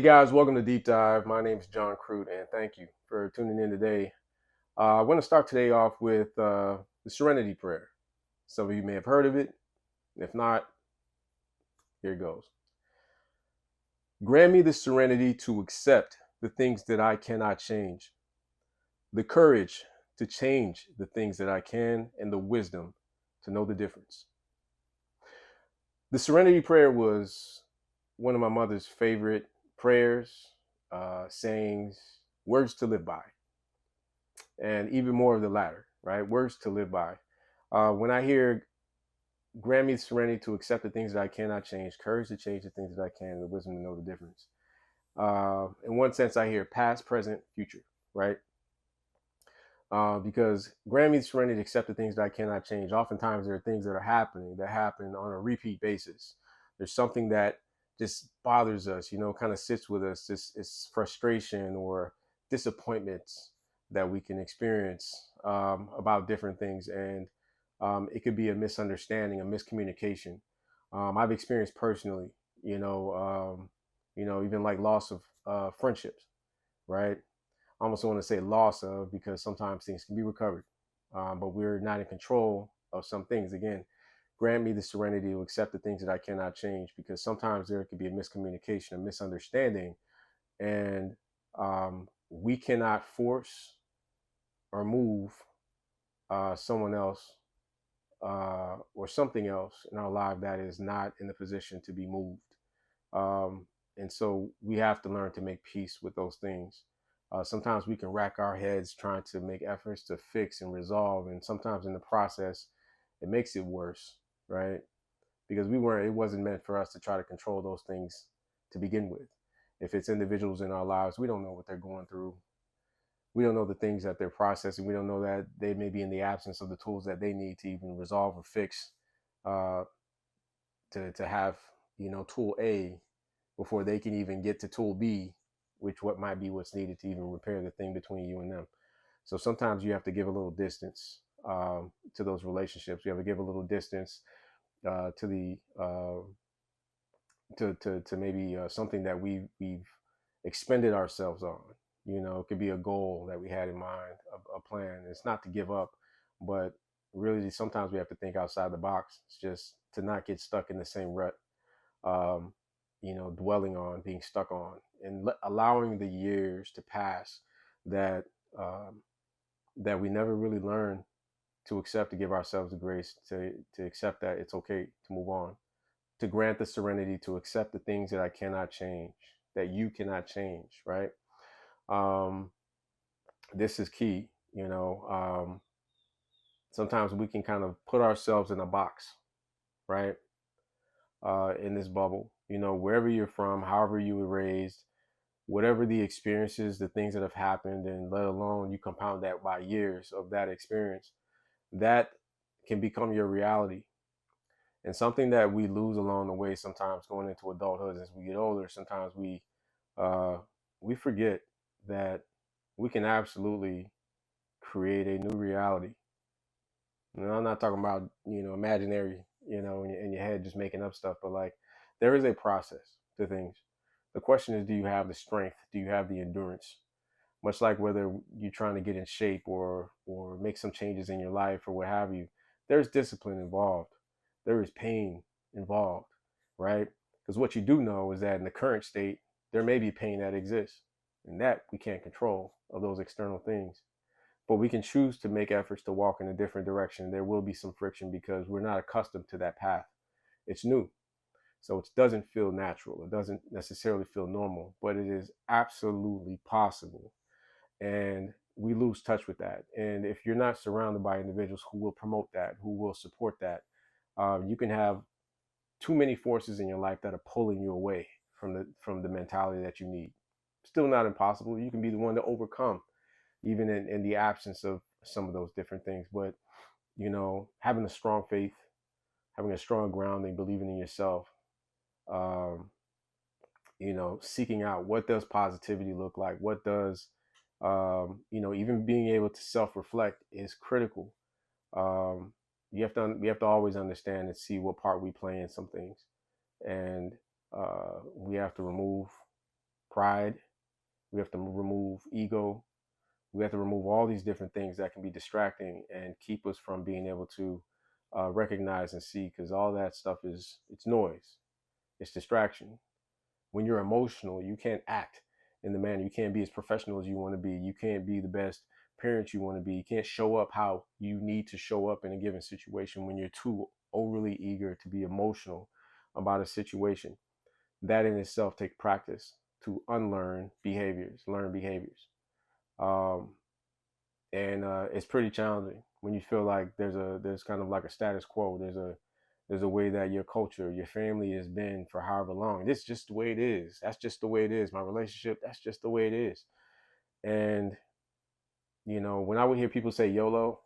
guys, welcome to Deep Dive. My name is John Crute, and thank you for tuning in today. I want to start today off with the Serenity Prayer. Some of you may have heard of it. If not, here it goes. Grant me the serenity to accept the things that I cannot change, the courage to change the things that I can, and the wisdom to know the difference. The Serenity Prayer was one of my mother's favorite prayers, sayings, words to live by, and even more of the latter, right? Words to live by. When I hear grant me serenity to accept the things that I cannot change, courage to change the things that I can, and the wisdom to know the difference. In one sense, I hear past, present, future, right? Because grant me serenity to accept the things that I cannot change. Oftentimes, there are things that are happening that happen on a repeat basis. There's something that just bothers us, kind of sits with us. It's frustration or disappointments that we can experience about different things, and it could be a misunderstanding, a miscommunication. I've experienced personally, even like loss of friendships, right? I almost want to say loss of, because sometimes things can be recovered, but we're not in control of some things. Again, grant me the serenity to accept the things that I cannot change, because sometimes there could be a miscommunication, a misunderstanding, and we cannot force or move someone else or something else in our life that is not in the position to be moved. And so we have to learn to make peace with those things. Sometimes we can rack our heads trying to make efforts to fix and resolve, and sometimes in the process, it makes it worse, right? Because it wasn't meant for us to try to control those things to begin with. If it's individuals in our lives, we don't know what they're going through. We don't know the things that they're processing. We don't know that they may be in the absence of the tools that they need to even resolve or fix, uh, to have, tool A before they can even get to tool B, which what might be what's needed to even repair the thing between you and them. So sometimes you have to give a little distance to those relationships. You have to give a little distance to the to maybe something that we've expended ourselves on. It could be a goal that we had in mind, a plan. It's not to give up, but really sometimes we have to think outside the box. It's just to not get stuck in the same rut. Um, dwelling on, being stuck on, and allowing the years to pass that that we never really learn to accept, to give ourselves the grace to accept that it's okay to move on, to grant the serenity to accept the things that I cannot change, that you cannot change, right? Um, this is key. Sometimes we can kind of put ourselves in a box, right? In this bubble, wherever you're from, however you were raised, whatever the experiences, the things that have happened, and let alone you compound that by years of that experience, that can become your reality. And something that we lose along the way, sometimes going into adulthood as we get older, sometimes we forget that we can absolutely create a new reality. I'm not talking about imaginary, in your head just making up stuff, but like there is a process to things. The question is, do you have the strength? Do you have the endurance? Much like whether you're trying to get in shape or make some changes in your life or what have you, there's discipline involved. There is pain involved, right? Because what you do know is that in the current state, there may be pain that exists, and that we can't control of those external things. But we can choose to make efforts to walk in a different direction. There will be some friction because we're not accustomed to that path. It's new. So it doesn't feel natural. It doesn't necessarily feel normal, but it is absolutely possible. And we lose touch with that. And if you're not surrounded by individuals who will promote that, who will support that, you can have too many forces in your life that are pulling you away from the mentality that you need. Still not impossible. You can be the one to overcome, even in the absence of some of those different things. But having a strong faith, having a strong grounding, believing in yourself, um, seeking out what does positivity look like, what does even being able to self-reflect is critical. We have to always understand and see what part we play in some things, and we have to remove pride. We have to remove ego. We have to remove all these different things that can be distracting and keep us from being able to recognize and see, because all that stuff it's noise, it's distraction. When you're emotional, you can't act in the manner. You can't be as professional as you want to be. You can't be the best parent you want to be. You can't show up how you need to show up in a given situation when you're too overly eager to be emotional about a situation. That in itself takes practice to unlearn behaviors, learn behaviors. Um, and It's pretty challenging when you feel like there's kind of like a status quo. There's a way that your culture, your family has been for however long. This is just the way it is. That's just the way it is. My relationship, that's just the way it is. And when I would hear people say YOLO,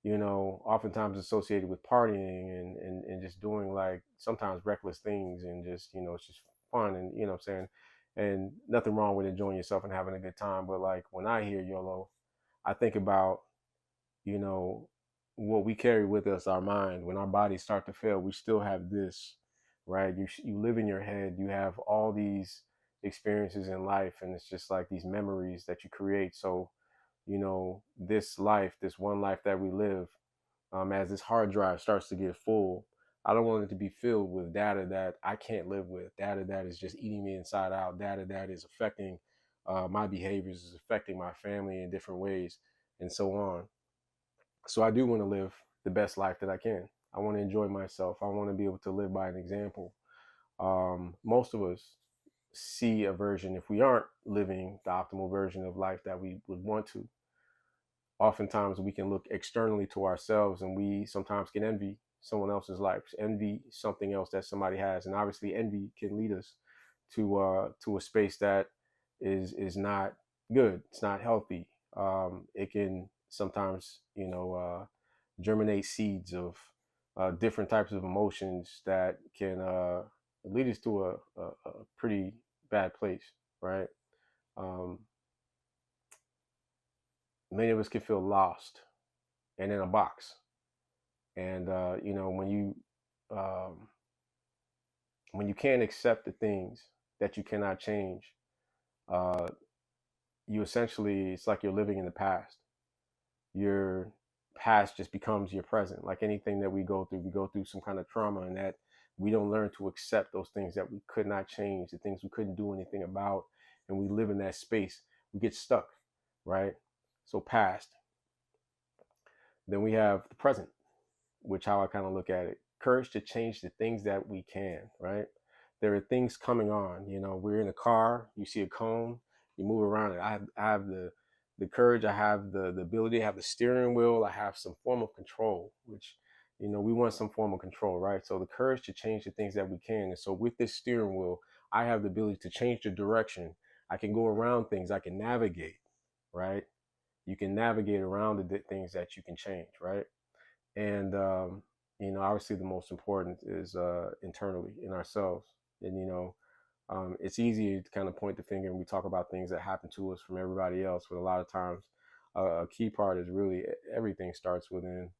oftentimes associated with partying and just doing like sometimes reckless things, and just, it's just fun, and what I'm saying, and nothing wrong with enjoying yourself and having a good time. But like when I hear YOLO, I think about, you know, what we carry with us, our mind. When our bodies start to fail, we still have this, right? You live in your head. You have all these experiences in life, and it's just like these memories that you create. So, this life, this one life that we live, as this hard drive starts to get full, I don't want it to be filled with data that I can't live with, data that is just eating me inside out, data that is affecting my behaviors, is affecting my family in different ways, and so on. So I do want to live the best life that I can. I want to enjoy myself. I want to be able to live by an example. Most of us see a version, if we aren't living the optimal version of life that we would want to, oftentimes we can look externally to ourselves, and we sometimes can envy someone else's life, envy something else that somebody has. And obviously envy can lead us to a space that is not good. It's not healthy. It can sometimes, germinate seeds of different types of emotions that can lead us to a pretty bad place, right? Um, Many of us can feel lost and in a box. And um, when you can't accept the things that you cannot change, uh, you essentially, it's like you're living in the past. Your past just becomes your present. Like anything that we go through some kind of trauma, and that we don't learn to accept those things that we could not change, the things we couldn't do anything about, and we live in that space. We get stuck, right? So past. Then we have the present, which how I kind of look at it. Courage to change the things that we can, right? There are things coming on. We're in a car, you see a cone, you move around it. I have the courage, I have the ability, I have the steering wheel, I have some form of control, which, we want some form of control, right? So the courage to change the things that we can. And so with this steering wheel, I have the ability to change the direction. I can go around things, I can navigate, right? You can navigate around the things that you can change, right? And obviously the most important is internally in ourselves. And it's easy to kind of point the finger, and we talk about things that happen to us from everybody else, but a lot of times a key part is really everything starts within.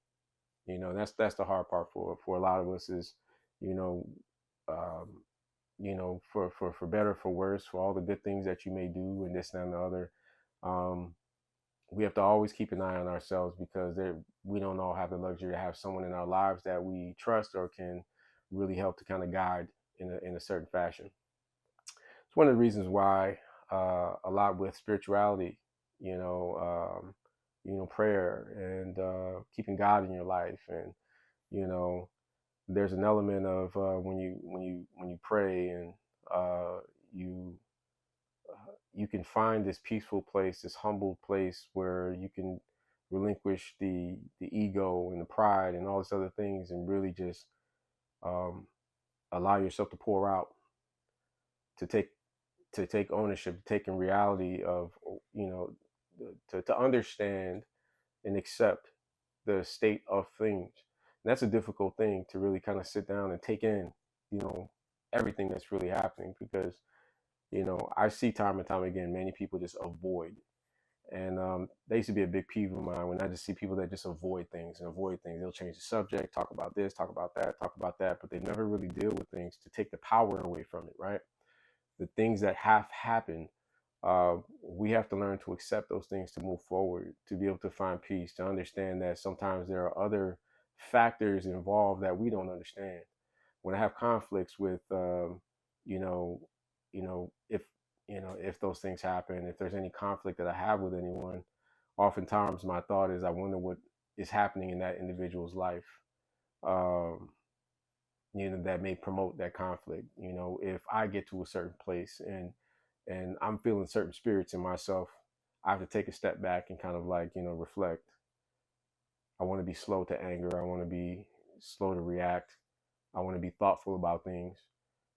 That's the hard part for a lot of us is, you know um, for better, for worse, for all the good things that you may do and this and the other. um, we have to always keep an eye on ourselves, because we don't all have the luxury to have someone in our lives that we trust or can really help to kind of guide in a certain fashion. It's one of the reasons why a lot with spirituality, prayer and keeping God in your life, and you know, there's an element of when you pray, and uh, you you can find this peaceful place, this humble place where you can relinquish the ego and the pride and all these other things, and really just um, allow yourself to pour out, to take ownership, to take in reality of, you know, to understand and accept the state of things. And that's a difficult thing to really kind of sit down and take in, you know, everything that's really happening, because I see time and time again many people just avoid. And they used to be a big peeve of mine when I just see people that just avoid things and avoid things. They'll change the subject, talk about this, talk about that, but they never really deal with things to take the power away from it, right? the things that have happened, we have to learn to accept those things to move forward, to be able to find peace, to understand that sometimes there are other factors involved that we don't understand. When I have conflicts with, you know, if if those things happen, if there's any conflict that I have with anyone, oftentimes my thought is, I wonder what is happening in that individual's life. Um, that may promote that conflict. If I get to a certain place and I'm feeling certain spirits in myself, I have to take a step back and kind of like, reflect. I want to be slow to anger. I want to be slow to react. I want to be thoughtful about things.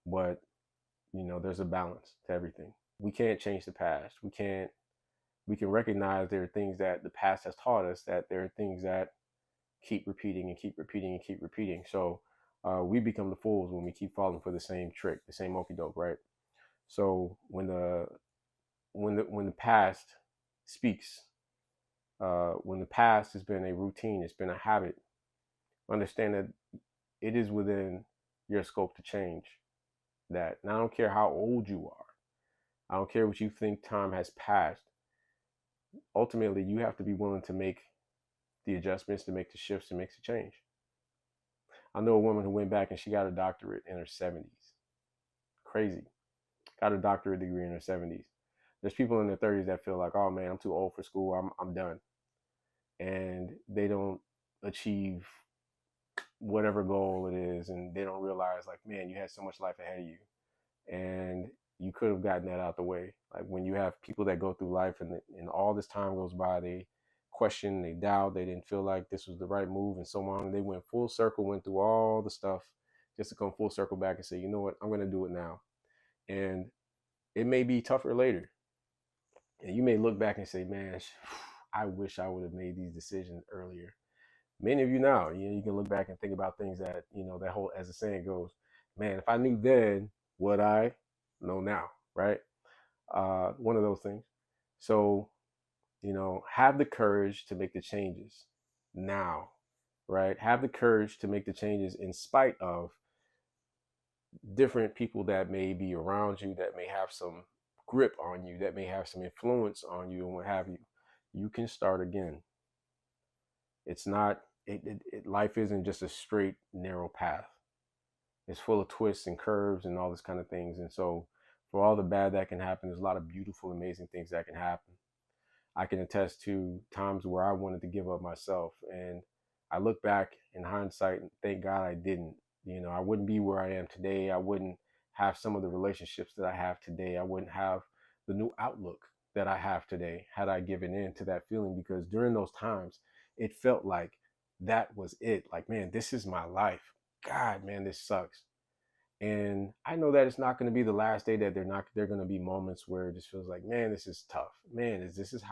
But, there's a balance to everything. We can't change the past. We can recognize there are things that the past has taught us, that there are things that keep repeating and keep repeating and keep repeating. So we become the fools when we keep falling for the same trick, the same okey doke, right? So when the past speaks, when the past has been a routine, it's been a habit, understand that it is within your scope to change that. And I don't care how old you are. I don't care what you think time has passed. Ultimately, you have to be willing to make the adjustments, to make the shifts, to make the change. I know a woman who went back and she got a doctorate in her 70s. Crazy. Got a doctorate degree in her 70s. There's people in their 30s that feel like, oh man, I'm too old for school. I'm done. And they don't achieve whatever goal it is, and they don't realize, like, man, you had so much life ahead of you, and you could have gotten that out the way. Like, when you have people that go through life and all this time goes by, they question, they doubt, they didn't feel like this was the right move, and so on. And they went full circle, went through all the stuff just to come full circle back and say, you know what, I'm going to do it now. And it may be tougher later. And you may look back and say, man, I wish I would have made these decisions earlier. Many of you now, you can look back and think about things that, that whole, as the saying goes, man, if I knew then what I know now, right? One of those things. So, have the courage to make the changes now, right? Have the courage to make the changes in spite of different people that may be around you, that may have some grip on you, that may have some influence on you and what have you. You can start again. It's not, life isn't just a straight, narrow path. It's full of twists and curves and all this kind of things. And so for all the bad that can happen, there's a lot of beautiful, amazing things that can happen. I can attest to times where I wanted to give up myself. And I look back in hindsight and thank God I didn't. I wouldn't be where I am today. I wouldn't have some of the relationships that I have today. I wouldn't have the new outlook that I have today had I given in to that feeling, because during those times, it felt like that was it. Like, man, this is my life. God, man, this sucks. And I know that it's not going to be the last day, that they're going to be moments where it just feels like, man, this is tough. Man, is this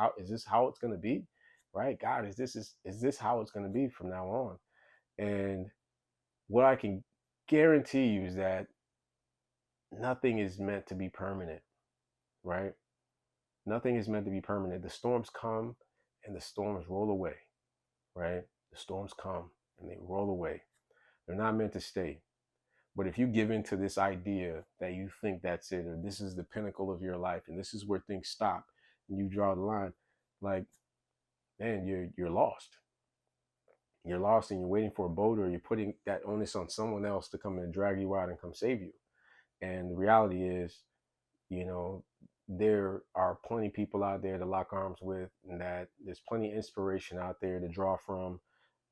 how it's going to be? Right? God, is this how it's going to be from now on? And what I can guarantee you is that nothing is meant to be permanent, right? Nothing is meant to be permanent. The storms come and the storms roll away, right? The storms come and they roll away. They're not meant to stay. But if you give into this idea that you think that's it, or this is the pinnacle of your life, and this is where things stop, and you draw the line, like, man, you're lost. You're lost, and you're waiting for a boat, or you're putting that onus on someone else to come and drag you out and come save you. And the reality is, there are plenty of people out there to lock arms with, and that there's plenty of inspiration out there to draw from.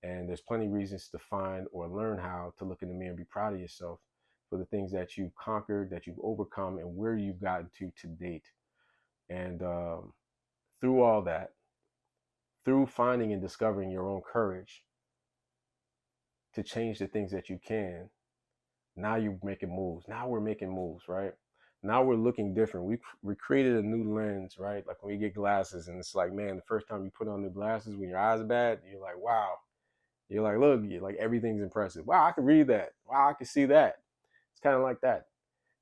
And there's plenty of reasons to find or learn how to look in the mirror and be proud of yourself for the things that you've conquered, that you've overcome, and where you've gotten to date. And through all that, through finding and discovering your own courage to change the things that you can, now you're making moves. Now we're making moves, right? Now we're looking different. We created a new lens, right? Like when you get glasses, and it's like, man, the first time you put on new glasses, when your eyes are bad, you're like, wow. You're like, look, you're like, everything's impressive. Wow, I can read that. Wow, I can see that. It's kind of like that.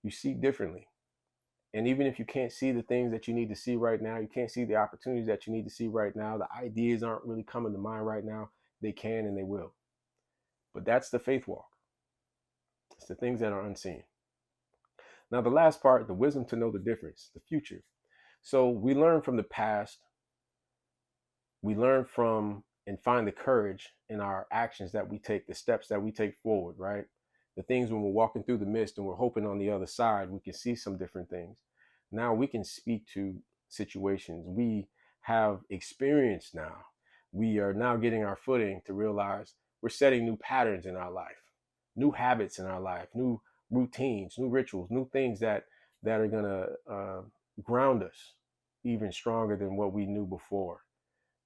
You see differently. And even if you can't see the things that you need to see right now, you can't see the opportunities that you need to see right now, the ideas aren't really coming to mind right now, they can and they will. But that's the faith walk. It's the things that are unseen. Now, the last part, the wisdom to know the difference, the future. So we learn from the past, we learn from and find the courage in our actions that we take, the steps that we take forward, right? The things when we're walking through the mist and we're hoping on the other side, we can see some different things. Now we can speak to situations. We have experience now. We are now getting our footing to realize we're setting new patterns in our life, new habits in our life, new routines, new rituals, new things that are gonna ground us even stronger than what we knew before.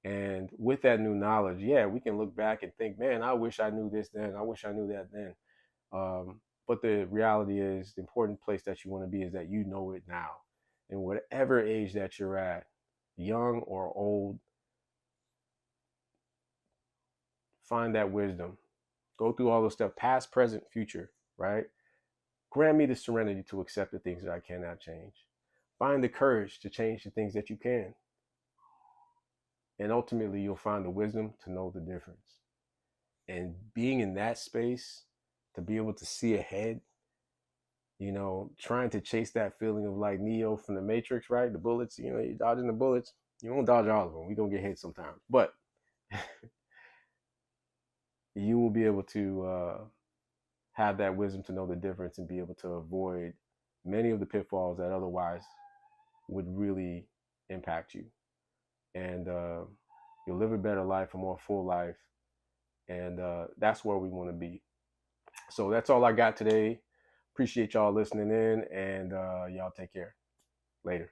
And with that new knowledge, yeah, we can look back and think, man, I wish I knew this then. I wish I knew that then. But the reality is, the important place that you want to be is that you know it now. And whatever age that you're at, young or old, find that wisdom. Go through all those stuff, past, present, future, right? Grant me the serenity to accept the things that I cannot change. Find the courage to change the things that you can. And ultimately, you'll find the wisdom to know the difference. And being in that space, to be able to see ahead, trying to chase that feeling of like Neo from the Matrix, right? The bullets, you're dodging the bullets. You won't dodge all of them. We're going to get hit sometimes. But you will be able to have that wisdom to know the difference and be able to avoid many of the pitfalls that otherwise would really impact you. And you'll live a better life, a more full life. And that's where we want to be. So that's all I got today. Appreciate y'all listening in, and y'all take care. Later.